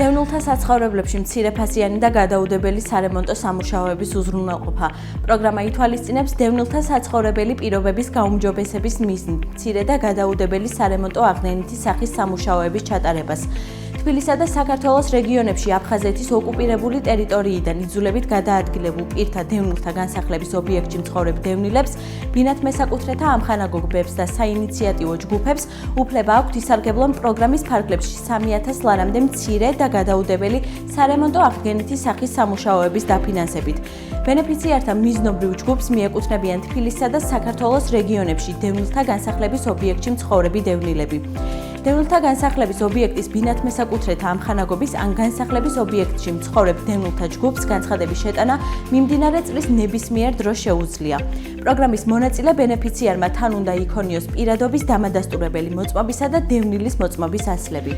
დევნილთა საცხოვრებლებში მცირეფასიანი და გადაუდებელი სარემონტო სამუშაოების უზრუნველყოფა. პროგრამა ითვალისწინებს დევნილთა საცხოვრებელი პირობების გაუმჯობესების მიზნით მცირე და გადაუდებელი სარემონტო აღდგენითი სახის სამუშაოების ჩატარებას. თბილისსა და საქართველოს რეგიონებში აფხაზეთის ოკუპირებული ტერიტორიიდან იძულებით გადაადგილებულ პირთა დევნილთა განსახლების ობიექტში მცხოვრებ დევნილებს, ბინათ მესაკუთრეთა ამხანაგოგბებს და საინიციატივო ჯგუფებს უფლება აქვთ ისარგებლონ პროგრამის ფარგლებში 3000 ლარამდე მცირე და გადაუდებელი სარემონტო აღდგენითი სახის სამუშაოების დაფინანსებით. ბენეფიციართა მიზნობრივ ჯგუფს მიეკუთვნებიან თბილისსა და საქართველოს რეგიონებში დევნილთა განსახლების ობიექტში მცხოვრები დევნილები. დევნილთა განსახლების ობიექტის ბინათ მესაკუთრეთა ამხანაგობის ან განსახლების ობიექტში მცხოვრებ დევნილთა ჯგუფს განცხადების შეტანა მიმდინარე წლის ნებისმიერ დროს შეუძლია. პროგრამის მონაწილე ბენეფიციარმა თან უნდა იქონიოს პირადობის დამადასტურებელი მოწმობისა და დევნილის მოწმობის ასლები.